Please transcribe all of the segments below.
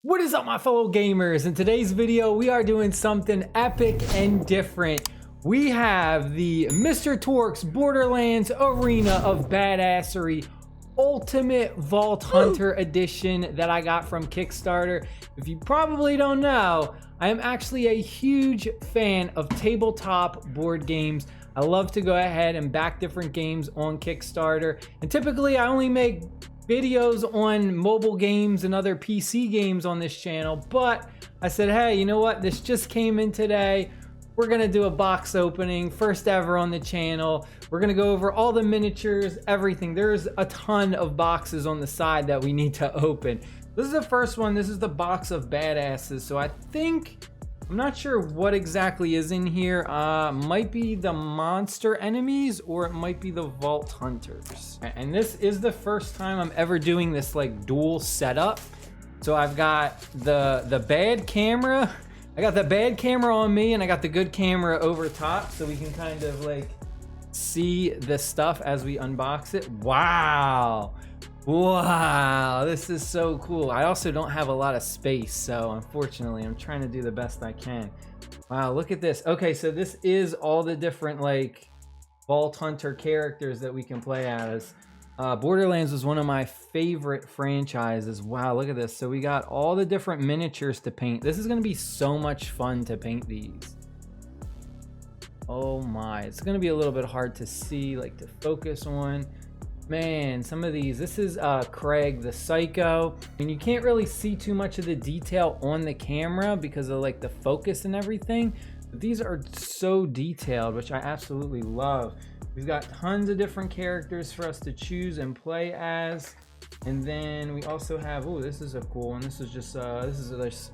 What is up, my fellow gamers? In today's video we are doing something epic and different. We have the Mr. Torgues Borderlands Arena of Badassery Ultimate Vault Hunter Edition that I got from Kickstarter. If you probably don't know, I am actually a huge fan of tabletop board games. I love to go ahead and back different games on Kickstarter, and typically I only make videos on mobile games and other PC games on this channel, but I said, hey, you know what, this just came in today. We're gonna do a box opening, first ever on the channel. We're gonna go over all the miniatures, everything. There's a ton of boxes on the side that we need to open. This is the first one. This is the box of badasses. So I think, I'm not sure what exactly is in here. Might be the monster enemies, or it might be the vault hunters. And this is the first time I'm ever doing this like dual setup. So I've got the bad camera. I got the bad camera on me, and I got the good camera over top, so we can kind of like see the stuff as we unbox it. Wow. Wow, this is so cool. I also don't have a lot of space, so unfortunately I'm trying to do the best I can. Wow, look at this. Okay, so this is all the different like vault hunter characters that we can play as. Borderlands was one of my favorite franchises. Wow, look at this. So we got all the different miniatures to paint. This is gonna be so much fun to paint these. Oh my, it's gonna be a little bit hard to see, like to focus on. Man, some of these, this is Craig the Psycho, and you can't really see too much of the detail on the camera because of like the focus and everything, but these are so detailed, which I absolutely love. We've got tons of different characters for us to choose and play as, and then we also have, oh, this is a cool one. This is just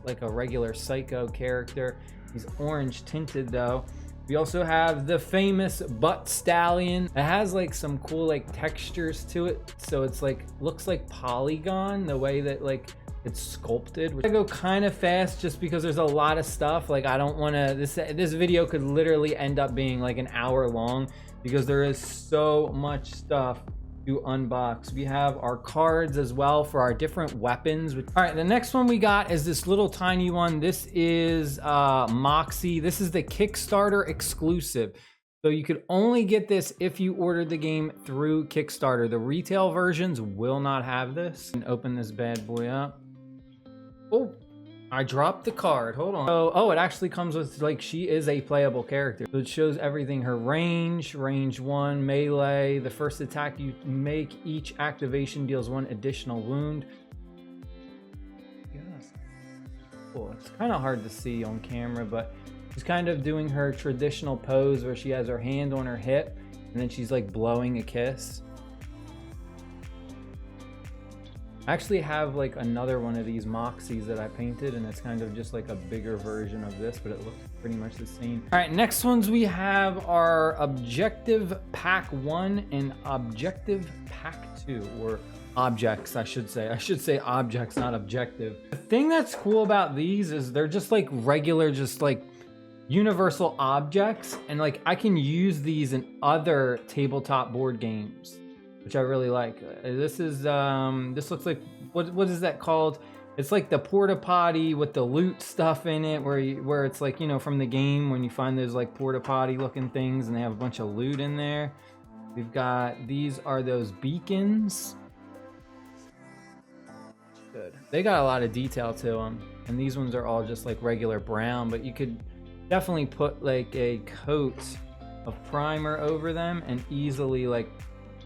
like a regular Psycho character. He's orange tinted though. We also have the famous butt stallion. It has like some cool like textures to it, so it's like looks like polygon the way that like it's sculpted. I go kind of fast just because there's a lot of stuff. Like I don't want to, this video could literally end up being like an hour long because there is so much stuff to unbox. We have our cards as well for our different weapons. All right, the next one we got is this little tiny one. This is Moxie. This is the Kickstarter exclusive, so you could only get this if you ordered the game through Kickstarter. The retail versions will not have this. And open this bad boy up. Oh, I dropped the card. Hold on. Oh, it actually comes with, like, she is a playable character. So it shows everything: her range 1, melee. The first attack you make, each activation deals 1 additional wound. Yes. Cool. It's kind of hard to see on camera, but she's kind of doing her traditional pose where she has her hand on her hip and then she's like blowing a kiss. I actually have like another one of these Moxies that I painted, and it's kind of just like a bigger version of this, but it looks pretty much the same. All right, next ones we have are Objective Pack 1 and Objective Pack 2, or objects, I should say. I should say objects, not objective. The thing that's cool about these is they're just like regular, just like universal objects, and like I can use these in other tabletop board games, which I really like. This is this looks like, what is that called? It's like the porta potty with the loot stuff in it, where it's like, you know, from the game when you find those like porta potty looking things and they have a bunch of loot in there. We've got, these are those beacons. Good. They got a lot of detail to them, and these ones are all just like regular brown, but you could definitely put like a coat of primer over them and easily like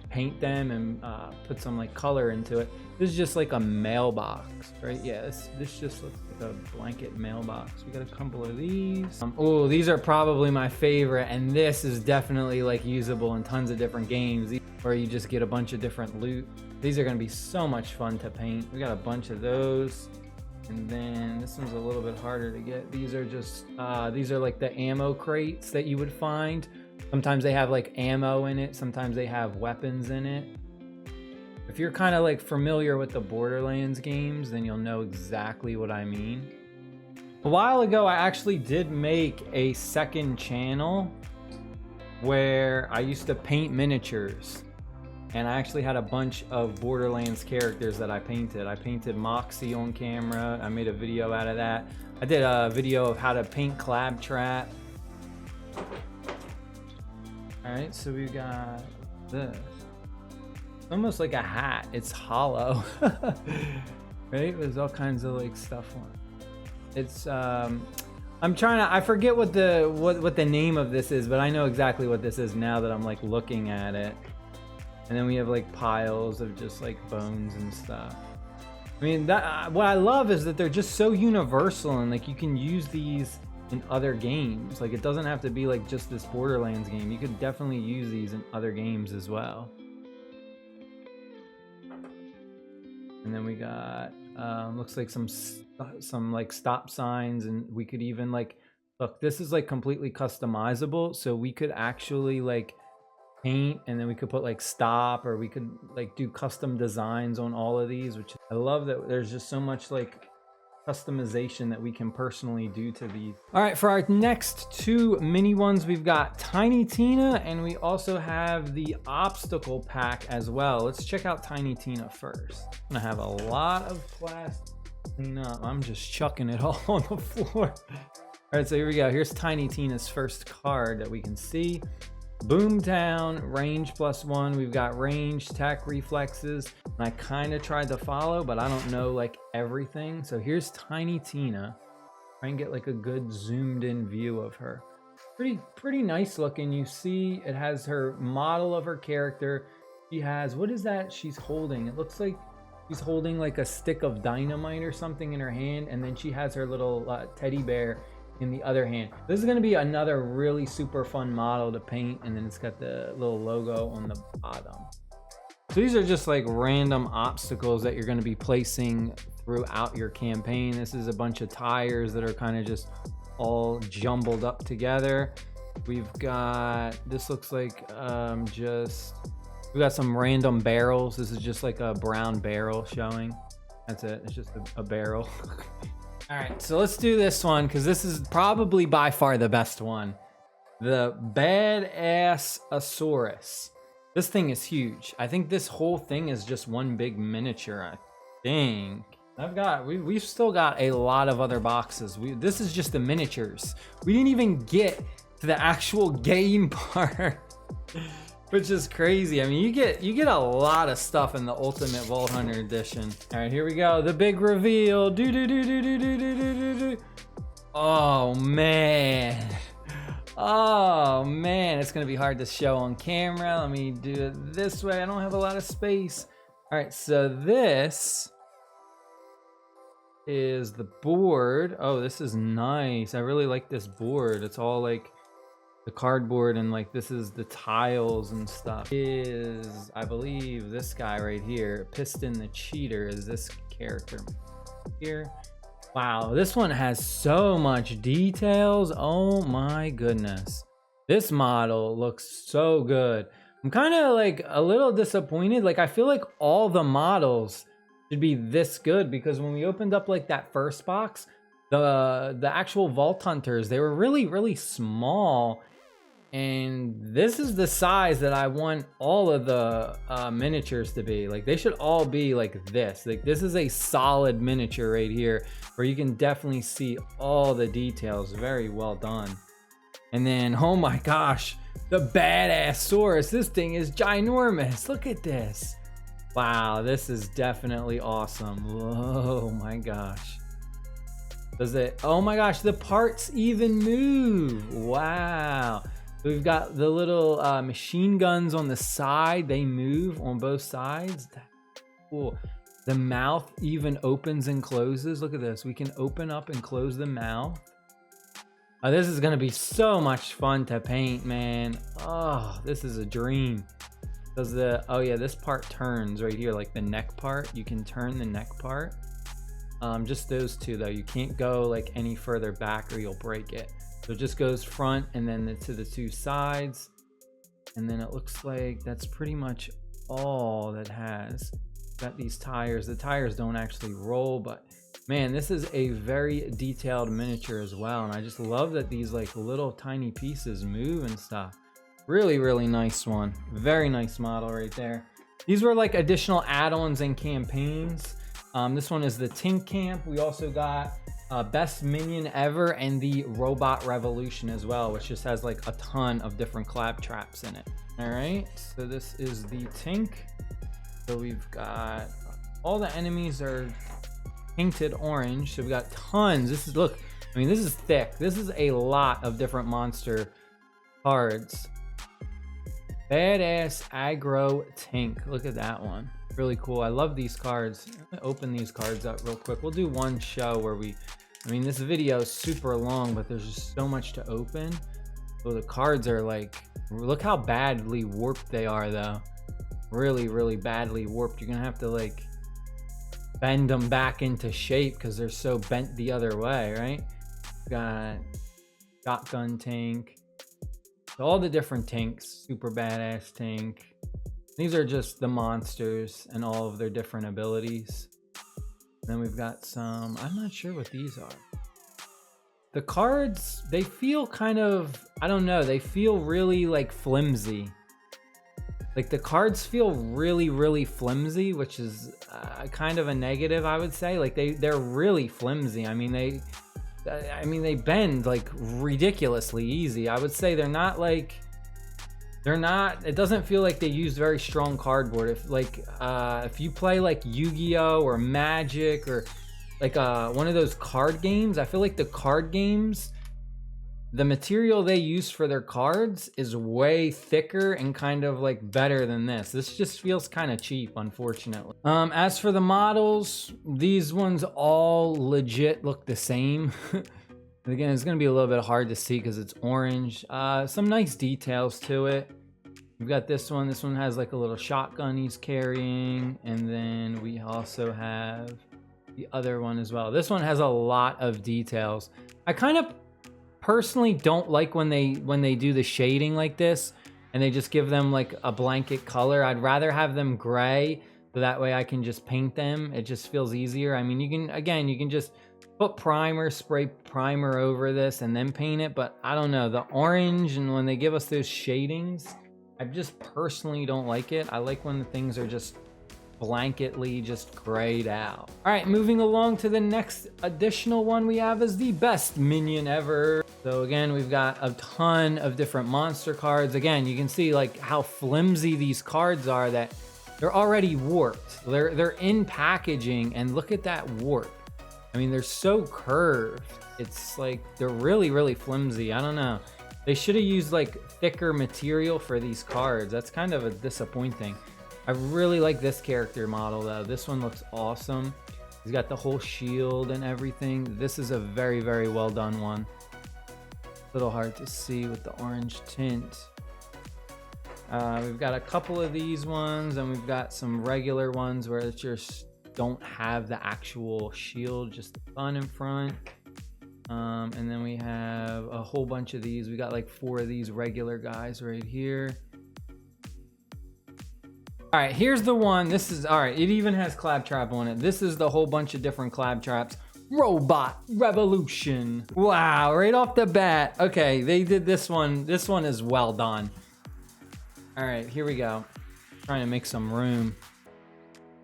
paint them and put some like color into it. This is just like a mailbox, right? Yeah, this just looks like a blanket mailbox. We got a couple of these. Oh, these are probably my favorite, and this is definitely like usable in tons of different games where you just get a bunch of different loot. These are gonna be so much fun to paint. We got a bunch of those. And then this one's a little bit harder to get. These are just these are like the ammo crates that you would find. Sometimes they have like ammo in it, sometimes they have weapons in it. If you're kind of like familiar with the Borderlands games, then you'll know exactly what I mean. A while ago, I actually did make a second channel where I used to paint miniatures. and I actually had a bunch of Borderlands characters that I painted. I painted Moxie on camera. I made a video out of that. I did a video of how to paint Claptrap. All right, so we got this. It's almost like a hat. It's hollow, right? There's all kinds of like stuff on it. It's I'm trying to, I forget what the name of this is, but I know exactly what this is now that I'm like looking at it. And then we have like piles of just like bones and stuff. I mean, that what I love is that they're just so universal, and like you can use these in other games. Like it doesn't have to be like just this Borderlands game. You could definitely use these in other games as well. And then we got looks like some like stop signs, and we could even like, look, this is like completely customizable, so we could actually like paint, and then we could put like stop, or we could like do custom designs on all of these, which I love that there's just so much like customization that we can personally do to these. All right, for our next two mini ones, we've got Tiny Tina, and we also have the obstacle pack as well. Let's check out Tiny Tina first. I'm gonna have a lot of plastic clean up. I'm just chucking it all on the floor. All right, so here we go. Here's Tiny Tina's first card that we can see. Boomtown, range +1. We've got range, attack, reflexes, and I kind of tried to follow, but I don't know like everything. So here's Tiny Tina. Try and get like a good zoomed in view of her. Pretty nice looking. You see it has her model of her character. She has, what is that she's holding? It looks like she's holding like a stick of dynamite or something in her hand, and then she has her little teddy bear in the other hand. This is going to be another really super fun model to paint, and then it's got the little logo on the bottom. So these are just like random obstacles that you're going to be placing throughout your campaign. This is a bunch of tires that are kind of just all jumbled up together. We've got, this looks like we got some random barrels. This is just like a brown barrel showing. That's it. It's just a barrel. All right, so let's do this one, because this is probably by far the best one. The badassery. This thing is huge. I think this whole thing is just one big miniature, I think. We've still got a lot of other boxes. This is just the miniatures. We didn't even get to the actual game part, which is crazy. I mean, you get a lot of stuff in the Ultimate Vault Hunter Edition. All right, here we go. The big reveal. Oh man. Oh man, it's gonna be hard to show on camera. Let me do it this way. I don't have a lot of space. All right, so this is the board. Oh, this is nice. I really like this board. It's all like the cardboard, and like this is the tiles and stuff. Is, I believe, this guy right here, Piston the Cheater, is this character here. Wow, this one has so much details. Oh my goodness, this model looks so good. I'm kind of like a little disappointed. Like I feel like all the models should be this good, because when we opened up like that first box, the actual Vault Hunters, they were really small. And this is the size that I want all of the miniatures to be. Like they should all be like this. Like this is a solid miniature right here, where you can definitely see all the details. Very well done. And then, oh my gosh, the badassery. This thing is ginormous. Look at this. Wow, this is definitely awesome. Oh my gosh. Does it? Oh my gosh, the parts even move. Wow. We've got the little machine guns on the side. They move on both sides. That's cool. The mouth even opens and closes. Look at this. We can open up and close the mouth. This is going to be so much fun to paint, man. Oh, this is a dream. Does the, oh yeah, this part turns right here, like the neck part. You can turn the neck part. Just those two though. You can't go like any further back or you'll break it. So it just goes front and then to the two sides. And then it looks like that's pretty much all that has. Got these tires. The tires don't actually roll, but man, this is a very detailed miniature as well. And I just love that these like little tiny pieces move and stuff. Really nice one. Very nice model right there. These were like additional add-ons and campaigns. This one is the Tink Camp. We also got Best Minion Ever and the Robot Revolution as well, which just has like a ton of different clap traps in it. All right, so this is the Tink. So we've got all the enemies are painted orange. So we got tons. This is, look, I mean, this is thick. This is a lot of different monster cards. Badass Aggro Tink. Look at that one. Really cool. I love these cards. I'm gonna open these cards up real quick. We'll do one show where I mean, this video is super long, but there's just so much to open. So the cards are like, look how badly warped they are though. Really, really badly warped. You're gonna have to like bend them back into shape because they're so bent the other way, right? Got Shotgun Tank. All the different tanks, super badass tank. These are just the monsters and all of their different abilities. Then we've got some, I'm not sure what these are. The cards, they feel kind of, I don't know, they feel really like flimsy. Like the cards feel really, really flimsy, which is kind of a negative, I would say. Like they're really flimsy. I mean, they bend like ridiculously easy. I would say it doesn't feel like they use very strong cardboard. If you play like Yu-Gi-Oh or Magic or like one of those card games, I feel like the card games, the material they use for their cards is way thicker and kind of like better than this. This just feels kind of cheap, unfortunately. As for the models, these ones all legit look the same. Again, it's gonna be a little bit hard to see because it's orange. Some nice details to it. We've got this one. This one has like a little shotgun he's carrying. And then we also have the other one as well. This one has a lot of details. I kind of personally don't like when they do the shading like this and they just give them like a blanket color. I'd rather have them gray so that way I can just paint them. It just feels easier. I mean, you can just put primer, spray primer over this and then paint it, but I don't know, the orange and when they give us those shadings, I just personally don't like it. I like when the things are just blanketly just grayed out. All right, moving along to the next additional one we have is the Best Minion Ever. So again, we've got a ton of different monster cards. Again, you can see like how flimsy these cards are, that they're already warped. They're in packaging and look at that warp. I mean, they're so curved. It's like they're really, really flimsy. I don't know. They should have used like thicker material for these cards. That's kind of a disappointing. I really like this character model though. This one looks awesome. He's got the whole shield and everything. This is a very, very well done one. A little hard to see with the orange tint. We've got a couple of these ones and we've got some regular ones where it's just don't have the actual shield, just the gun in front. And then we have a whole bunch of these. We got like 4 of these regular guys right here. All right, here's the one. This is, all right, it even has claptrap on it. This is the whole bunch of different claptraps. Robot Revolution. Wow, right off the bat. Okay, they did this one. This one is well done. All right, here we go. Trying to make some room.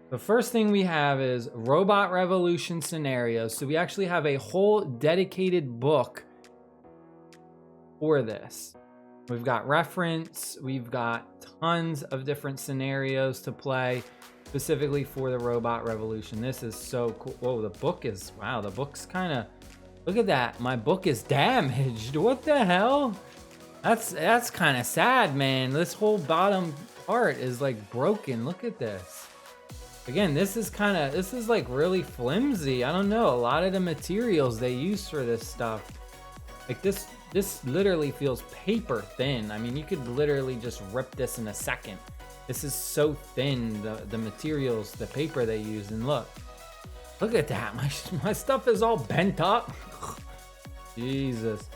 The first thing we have is Robot Revolution scenarios. So we actually have a whole dedicated book for this. We've got reference, we've got tons of different scenarios to play specifically for the Robot Revolution. This is so cool. Whoa, the book is, wow, the book's kind of, look at that. My book is damaged. What the hell? That's kind of sad, man. This whole bottom part is like broken. Look at this. Again, this is like really flimsy. I don't know. A lot of the materials they use for this stuff, like this literally feels paper thin. I mean, you could literally just rip this in a second. This is so thin, the materials, the paper they use. And look at that. My stuff is all bent up. Jesus.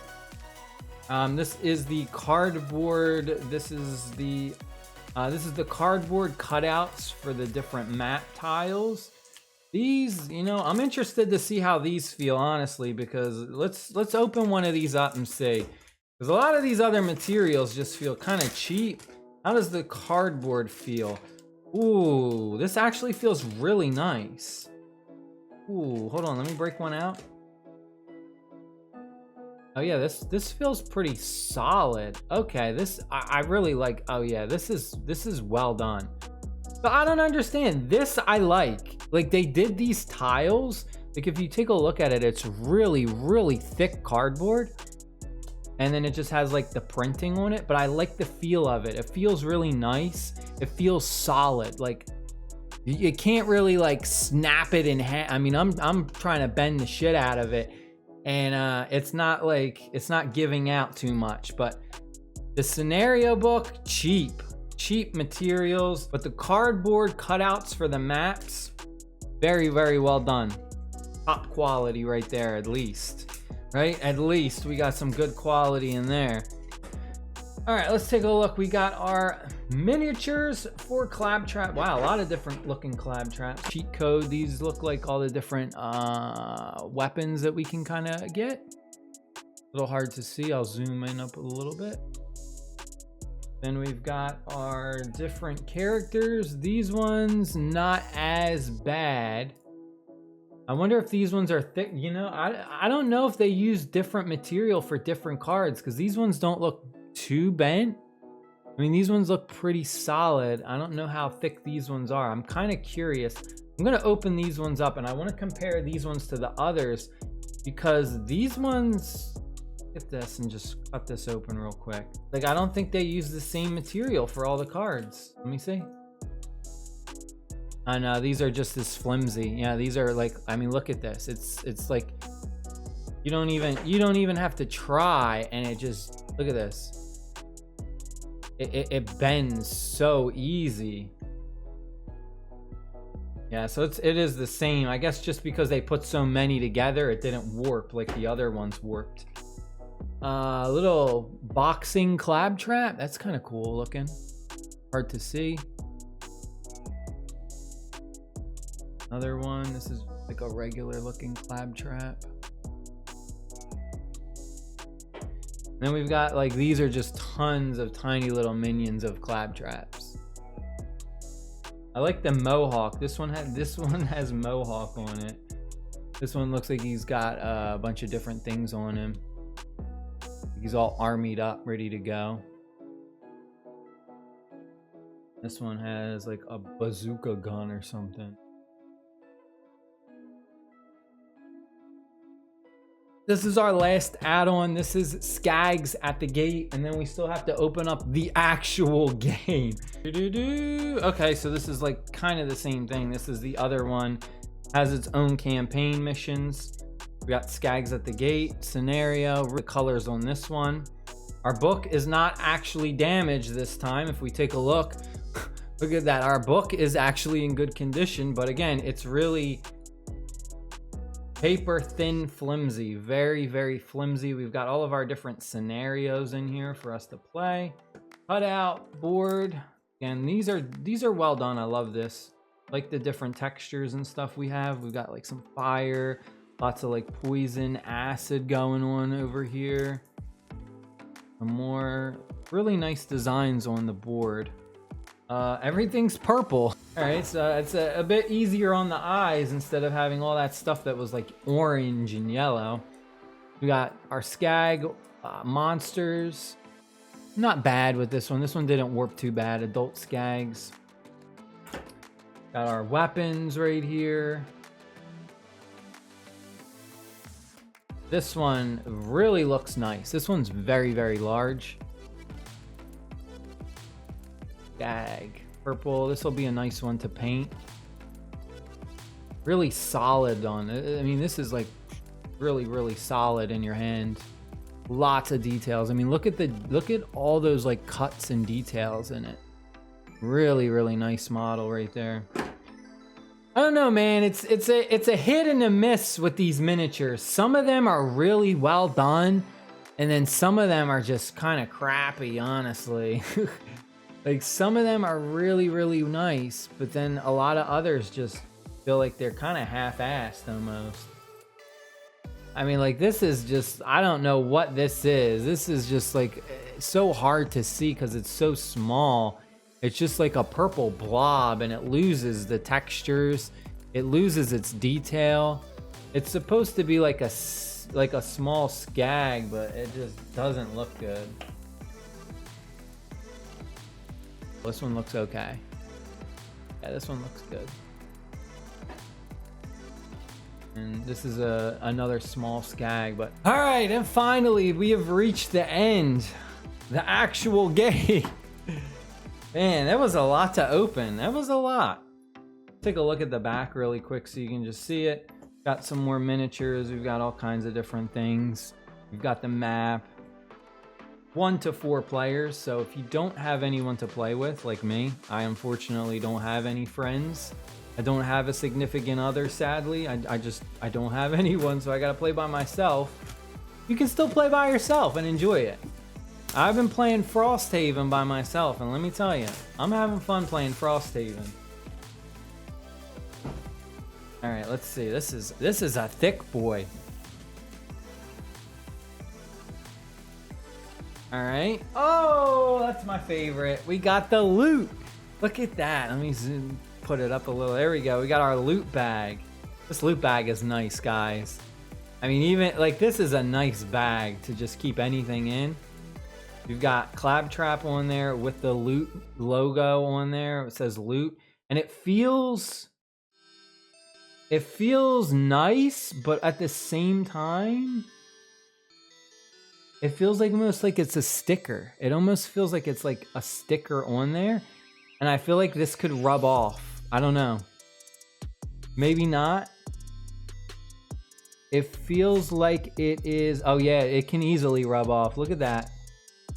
This is the cardboard. This is the cardboard cutouts for the different map tiles. These, you know, I'm interested to see how these feel, honestly, because let's open one of these up and see. Because a lot of these other materials just feel kind of cheap. How does the cardboard feel? Ooh, this actually feels really nice. Ooh, hold on, let me break one out. Oh yeah, this feels pretty solid. Okay, this I really like. Oh yeah, this is well done. But I don't understand. This I like. Like they did these tiles. Like if you take a look at it, it's really thick cardboard. And then it just has like the printing on it, but I like the feel of it. It feels really nice. It feels solid. Like you can't really like snap it in half. I mean, I'm trying to bend the shit out of it, and it's not giving out too much. But the scenario book, cheap materials, but the cardboard cutouts for the maps, very well done. Top quality right there, at least. Right? At least we got some good quality in there. All right, let's take a look. We got our miniatures for Claptrap. Wow, a lot of different looking Claptraps. Cheat code. These look like all the different weapons that we can kind of get. A little hard to see. I'll zoom in up a little bit. Then we've got our different characters. These ones, not as bad. I wonder if these ones are thick. You know, I don't know if they use different material for different cards, because these ones don't look too bent. I mean, these ones look pretty solid. I don't know how thick these ones are. I'm kind of curious. I'm going to open these ones up, and I want to compare these ones to the others, because these ones, get this and just cut this open real quick. Like, I don't think they use the same material for all the cards. Let me see. I know these are just as flimsy. Yeah, these are like, I mean, look at this. It's like you don't even have to try, and it just, look at this. It bends so easy. Yeah, so it is the same. I guess just because they put so many together, it didn't warp like the other ones warped. Little boxing Claptrap. That's kind of cool looking. Hard to see. Another one. This is like a regular looking Claptrap. Then we've got like, these are just tons of tiny little minions of Claptraps. I like the Mohawk. This one has Mohawk on it. This one looks like he's got a bunch of different things on him. He's all armied up, ready to go. This one has like a bazooka gun or something. This is our last add-on. This is Skags at the Gate, and then we still have to open up the actual game. Okay, so this is like kind of the same thing. This is the other one. Has its own campaign missions. We got Skags at the Gate, scenario, the colors on this one. Our book is not actually damaged this time. If we take a look, look at that. Our book is actually in good condition, but again, it's really paper thin, flimsy, very flimsy. We've got all of our different scenarios in here for us to play. Cutout board, and these are well done. I love this. Like the different textures and stuff we have. We've got like some fire, lots of like poison, acid going on over here. Some more really nice designs on the board. Everything's purple. All right, so it's a bit easier on the eyes instead of having all that stuff that was like orange and yellow. We got our Skag monsters. Not bad with this one. This one didn't warp too bad. Adult Skags. Got our weapons right here. This one really looks nice. This one's very large. Skag. Purple. This will be a nice one to paint. Really solid on it. I mean, this is like really solid in your hand. Lots of details. I mean, look at all those like cuts and details in it. Really nice model right there. I don't know, man. It's a hit and a miss with these miniatures. Some of them are really well done, and then some of them are just kind of crappy, honestly. Like some of them are really nice, but then a lot of others just feel like they're kind of half-assed almost. I mean, like this is just, I don't know what this is. This is just like so hard to see because it's so small. It's just like a purple blob, and it loses the textures. It loses its detail. It's supposed to be like a small skag, but it just doesn't look good. This one looks okay. Yeah, this one looks good. And this is another small skag, but all right, and finally we have reached the end, the actual game. Man, that was a lot to open. That was a lot. Take a look at the back really quick so you can just see it. Got some more miniatures. We've got all kinds of different things. We've got the map. 1 to 4 players. So if you don't have anyone to play with, like me, I unfortunately don't have any friends. I don't have a significant other, sadly. I don't have anyone, so I gotta play by myself. You can still play by yourself and enjoy it. I've been playing Frosthaven by myself, and let me tell you, I'm having fun playing Frosthaven. All right, let's see. This is a thick boy. All right. Oh, that's my favorite. We got the loot. Look at that. Let me put it up a little. There we go. We got our loot bag. This loot bag is nice, guys. I mean, even like this is a nice bag to just keep anything in. We've got Claptrap on there with the loot logo on there. It says loot, and it feels nice, but at the same time, it feels like almost like it's a sticker. It almost feels like it's like a sticker on there, and I feel like this could rub off. I don't know. Maybe not. It feels like it is. Oh yeah, it can easily rub off. Look at that.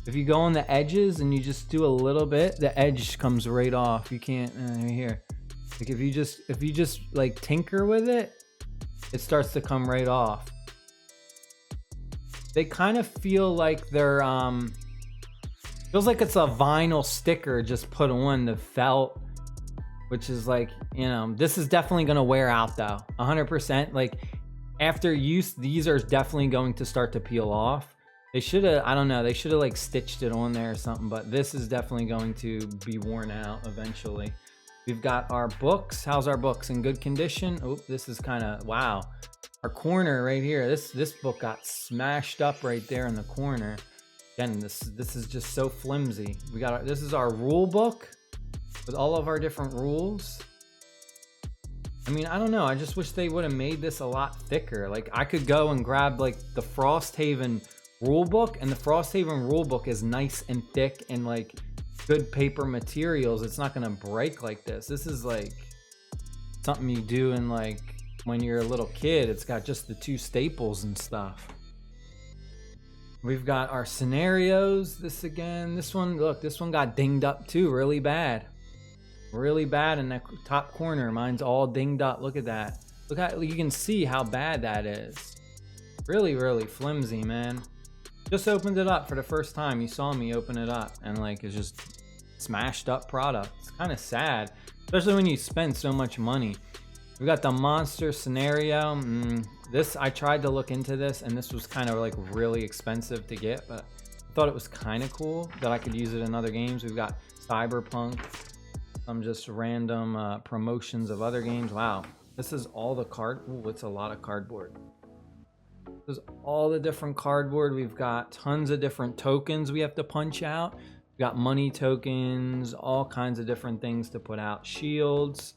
If you go on the edges and you just do a little bit, the edge comes right off. You can't here. Like if you just like tinker with it, it starts to come right off. They kind of feel like they're feels like it's a vinyl sticker just put on the felt, which is like, you know, this is definitely gonna wear out though, 100%. Like after use, these are definitely going to start to peel off. They should have, I don't know, they should have like stitched it on there or something, but this is definitely going to be worn out eventually. We've got our books. How's our books? In good condition? Oh, this is kind of, wow. Our corner right here, this book got smashed up right there in the corner. Again, this is just so flimsy. We got this is our rule book with all of our different rules. I mean, I don't know. I just wish they would have made this a lot thicker. Like I could go and grab like the Frosthaven rule book, and the Frosthaven rule book is nice and thick and like good paper materials. It's not gonna break like this. This is like something you do in like when you're a little kid. It's got just the 2 staples and stuff. We've got our scenarios. This again, this one, look, this one got dinged up too, really bad in that top corner. Mine's all dinged up. Look at that. Look how you can see how bad that is. Really flimsy, man. Just opened it up for the first time. You saw me open it up, and like it's just smashed up product. It's kind of sad, especially when you spend so much money. We got the monster scenario. This, I tried to look into this, and this was kind of like really expensive to get, but I thought it was kind of cool that I could use it in other games. We've got Cyberpunk, some just random promotions of other games. Wow, this is all the card. Ooh, it's a lot of cardboard. There's all the different cardboard. We've got tons of different tokens we have to punch out. We've got money tokens, all kinds of different things to put out. Shields.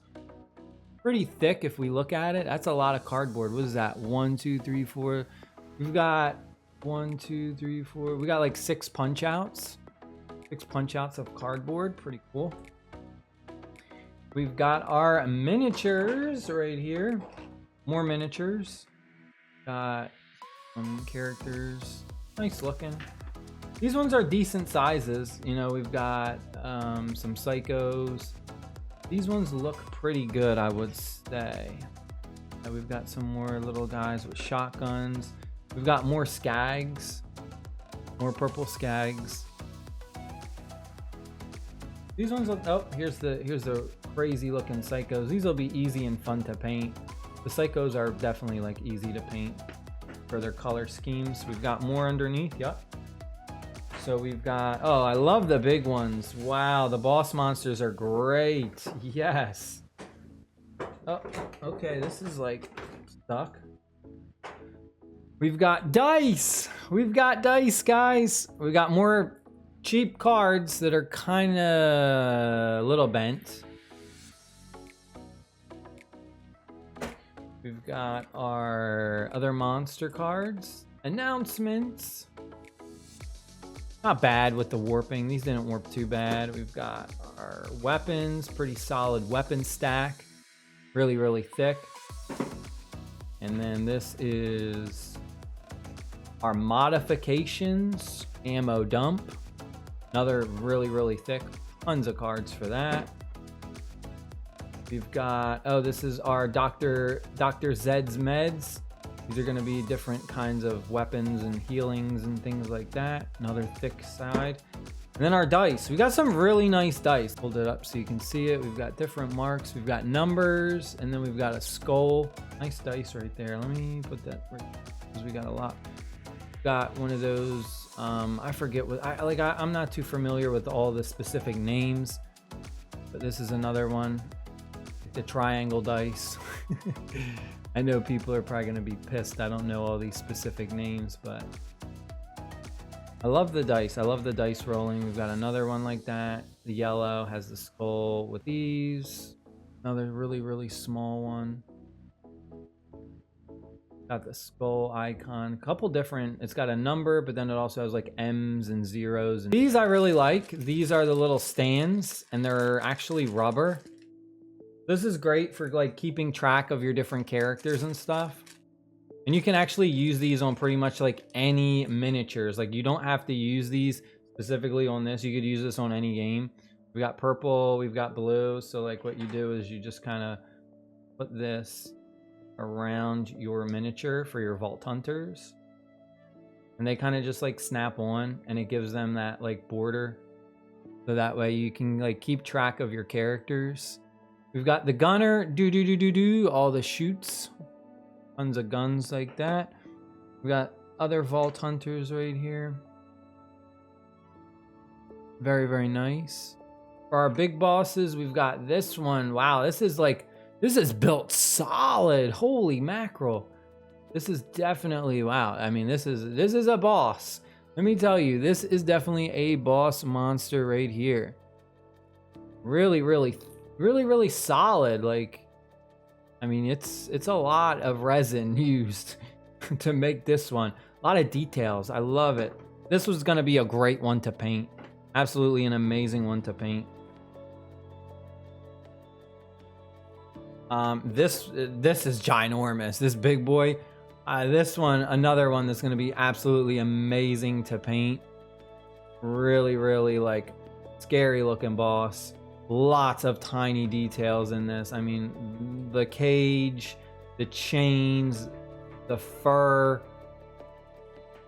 Pretty thick if we look at it. That's a lot of cardboard. What is that? 1, 2, 3, 4. We've got 1, 2, 3, 4. We got like 6 punch outs. 6 punch outs of cardboard. Pretty cool. We've got our miniatures right here. More miniatures. Got characters. Nice looking. These ones are decent sizes. You know, we've got some psychos. These ones look pretty good, I would say. We've got some more little guys with shotguns. We've got more skags, more purple skags. These ones look, oh, here's the crazy looking psychos. These will be easy and fun to paint. The psychos are definitely like easy to paint for their color schemes. We've got more underneath, yep. So we've got, oh, I love the big ones. Wow, the boss monsters are great. Yes. Oh, okay, this is like stuck. We've got dice. We've got dice, guys. We got more cheap cards that are kind of a little bent. We've got our other monster cards. Announcements. Not bad with the warping. These didn't warp too bad. We've got our weapons. Pretty solid weapon stack. Really, really thick. And then this is our modifications ammo dump. Another really, really thick. Tons of cards for that. We've got, oh, this is our Dr. Zed's meds. These are going to be different kinds of weapons and healings and things like that. Another thick side. And then our dice. We got some really nice dice. Hold it up so you can see it. We've got different marks. We've got numbers. And then we've got a skull. Nice dice right there. Let me put that right, because we got a lot. Got one of those. I forget what. I'm not too familiar with all the specific names. But this is another one. The triangle dice. I know people are probably going to be pissed. I don't know all these specific names, but I love the dice. I love the dice rolling. We've got another one like that. The yellow has the skull with these. Another really, really small one. Got the skull icon. A couple different. It's got a number, but then it also has like M's and zeros. And these I really like. These are the little stands, and they're actually rubber. This is great for like keeping track of your different characters and stuff. And you can actually use these on pretty much like any miniatures. Like you don't have to use these specifically on this. You could use this on any game. We got purple, we've got blue. So like what you do is you just kind of put this around your miniature for your Vault Hunters. And they kind of just like snap on, and it gives them that like border. So that way you can like keep track of your characters. We've got the gunner, all the shoots, tons of guns like that. We got other Vault Hunters right here. Very, very nice. For our big bosses, we've got this one. Wow, this is built solid. Holy mackerel. This is definitely, wow. I mean, this is a boss. Let me tell you, this is definitely a boss monster right here. Really, really, really, really solid. Like, I mean, it's a lot of resin used to make this one. A lot of details. I love it. This was going to be a great one to paint. Absolutely an amazing one to paint. This is ginormous. This big boy. This one, another one that's going to be absolutely amazing to paint. Really, really like scary looking boss. Lots of tiny details in this. I mean, the cage, the chains, the fur.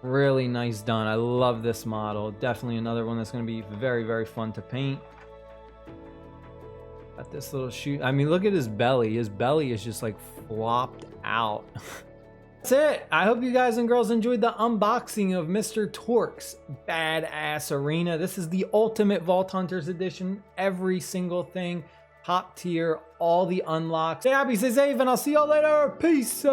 Really nice done. I love this model. Definitely another one that's going to be very, very fun to paint. Got this little shoe. I mean, look at his belly. His belly is just like flopped out. That's it. I hope you guys and girls enjoyed the unboxing of Mr. Torgues Badass Arena. This is the ultimate Vault Hunters edition. Every single thing, top tier, all the unlocks. Stay happy, stay safe, and I'll see y'all later. Peace.